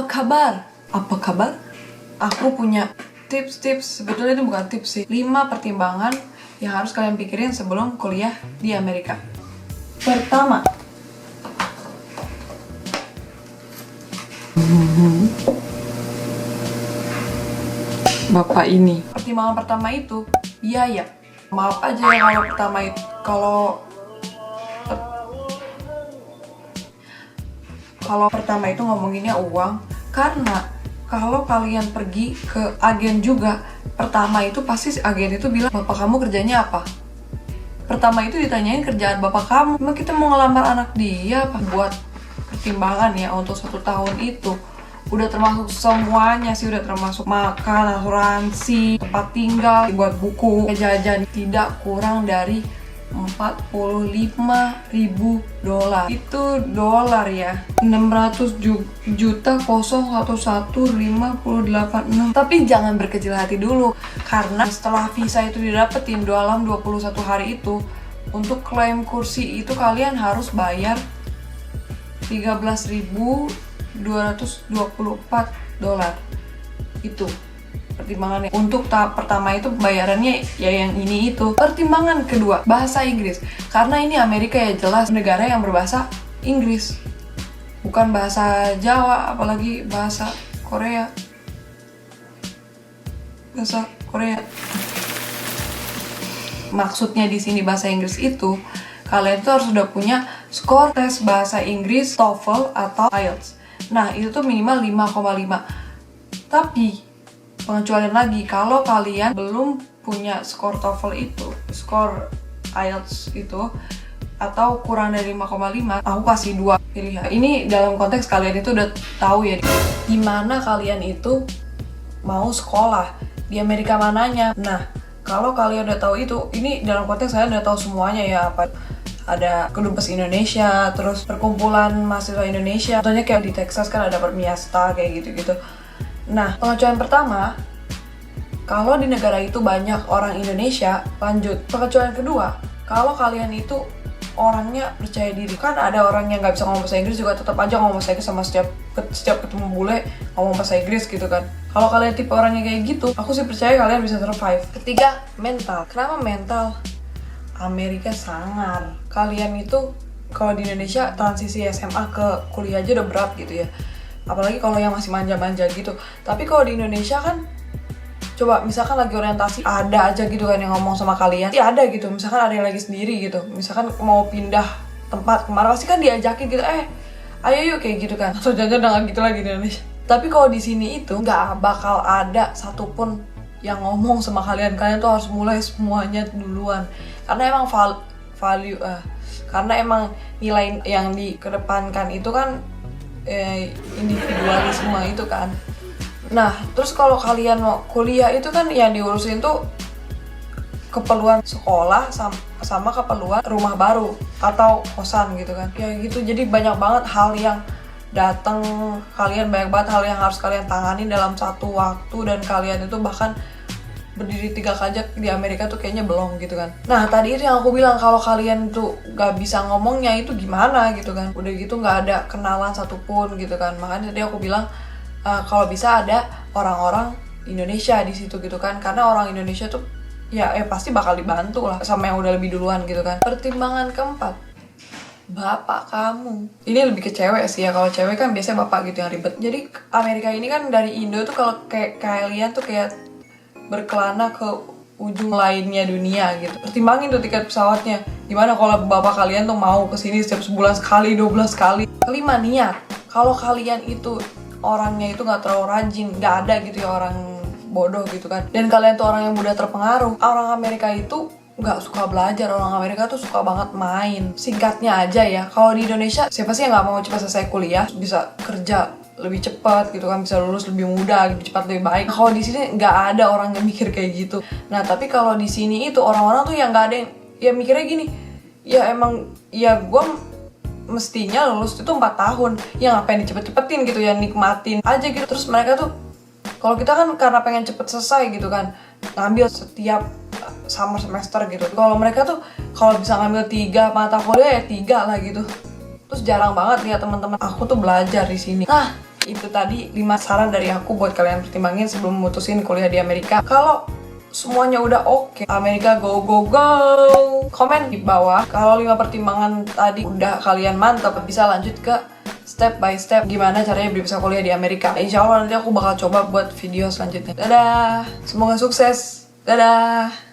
kabar? Apa kabar? Aku punya tips-tips, sebetulnya itu bukan tips sih, 5 pertimbangan yang harus kalian pikirin sebelum kuliah di Amerika. Pertama, Bapak ini. Pertimbangan pertama itu biaya. Maaf aja ya kalau pertama itu, kalau pertama itu ngomonginnya uang, karena kalau kalian pergi ke agen juga, pertama itu pasti agen itu bilang, bapak kamu kerjanya apa? Pertama itu ditanyain kerjaan bapak kamu. Emang kita mau ngelamar anak dia apa? Buat pertimbangan ya untuk 1 tahun itu udah termasuk semuanya sih, udah termasuk makan, asuransi, tempat tinggal, buat buku, jajan, tidak kurang dari $45.000. Itu dolar ya. 600 juta 0111586. Tapi jangan berkecil hati dulu, karena setelah visa itu didapetin dalam 21 hari itu, untuk klaim kursi itu kalian harus bayar $13.224. Itu pertimbangannya. Untuk tahap pertama itu bayarannya ya yang ini itu. Pertimbangan kedua, bahasa Inggris. Karena ini Amerika ya, jelas negara yang berbahasa Inggris, bukan bahasa Jawa, apalagi bahasa Korea. Bahasa Korea. Maksudnya di sini bahasa Inggris itu kalian tuh harus udah punya skor tes bahasa Inggris TOEFL atau IELTS. Nah, itu tuh minimal 5,5. Tapi pengecualian lagi, kalau kalian belum punya skor TOEFL itu, skor IELTS itu, atau kurang dari 5,5, aku kasih 2 pilihan. Ini dalam konteks kalian itu udah tahu ya, gimana kalian itu mau sekolah, di Amerika mananya. Nah, kalau kalian udah tahu itu, ini dalam konteks kalian udah tahu semuanya ya, apa ada Kedubes Indonesia, terus perkumpulan mahasiswa Indonesia, contohnya kayak di Texas kan ada Permiasta, kayak gitu-gitu. Nah, pengecualian pertama, kalau di negara itu banyak orang Indonesia, lanjut. Pengecualian kedua, kalau kalian itu orangnya percaya diri. Kan ada orang yang nggak bisa ngomong bahasa Inggris juga tetap aja ngomong bahasa Inggris, sama setiap ketemu bule ngomong bahasa Inggris gitu kan. Kalau kalian tipe orangnya kayak gitu, aku sih percaya kalian bisa survive. Ketiga, mental. Kenapa mental? Amerika sangar. Kalian itu kalau di Indonesia transisi SMA ke kuliah aja udah berat gitu ya, apalagi kalau yang masih manja-manja gitu. Tapi kalau di Indonesia kan, coba misalkan lagi orientasi, ada aja gitu kan yang ngomong sama kalian, ya ada gitu, misalkan ada yang lagi sendiri gitu, misalkan mau pindah tempat kemana, pasti kan diajakin gitu, ayo yuk, kayak gitu kan. Atau jajan udah gak gitu lagi di Indonesia. Tapi kalau di sini itu nggak bakal ada satupun yang ngomong sama kalian. Kalian tuh harus mulai semuanya duluan, karena emang value karena emang nilai yang dikedepankan itu kan individualisme itu kan. Nah, terus kalau kalian mau kuliah itu kan yang diurusin tuh keperluan sekolah sama keperluan rumah baru atau kosan gitu kan. Ya gitu, jadi banyak banget hal yang datang, banyak banget hal yang harus kalian tangani dalam satu waktu, dan kalian itu bahkan berdiri 3 kajak di Amerika tuh kayaknya belum gitu kan. Nah, tadi itu yang aku bilang, kalau kalian tuh gak bisa ngomongnya itu gimana gitu kan. Udah gitu gak ada kenalan satupun gitu kan. Makanya tadi aku bilang kalau bisa ada orang-orang Indonesia di situ gitu kan. Karena orang Indonesia tuh ya pasti bakal dibantu lah sama yang udah lebih duluan gitu kan. Pertimbangan keempat, bapak kamu. Ini lebih ke cewek sih ya. Kalau cewek kan biasanya bapak gitu yang ribet. Jadi Amerika ini kan dari Indo tuh kalau kayak kalian tuh kayak berkelana ke ujung lainnya dunia gitu. Pertimbangin tuh tiket pesawatnya. Gimana kalau bapak kalian tuh mau kesini setiap sebulan sekali, 12 kali. Kelima, niat. Kalau kalian itu orangnya itu gak terlalu rajin, gak ada gitu ya orang bodoh gitu kan, dan kalian tuh orang yang mudah terpengaruh. Orang Amerika itu gak suka belajar, orang Amerika tuh suka banget main. Singkatnya aja ya, kalau di Indonesia siapa sih yang gak mau cepat selesai kuliah, bisa kerja lebih cepat gitu kan, bisa lulus lebih mudah, lebih cepat, lebih baik. Kalau di sini nggak ada orang yang mikir kayak gitu. Nah, tapi kalau di sini itu orang-orang tuh yang nggak ada yang ya mikirnya gini, ya emang ya gue mestinya lulus itu 4 tahun, ya ngapain dicepet-cepetin gitu ya, nikmatin aja gitu. Terus mereka tuh, kalau kita kan karena pengen cepet selesai gitu kan, ngambil setiap summer semester gitu. Kalau mereka tuh kalau bisa ngambil 3 mata kuliah ya 3 lah gitu. Terus jarang banget lihat teman-teman aku tuh belajar di sini. Nah, Itu tadi 5 saran dari aku buat kalian pertimbangin sebelum memutusin kuliah di Amerika. Kalau semuanya udah oke, Amerika go go go. Komen di bawah kalau 5 pertimbangan tadi udah kalian mantap, bisa lanjut ke step by step gimana caranya bisa kuliah di Amerika. Insya Allah nanti aku bakal coba buat video selanjutnya. Dadah, semoga sukses. Dadah.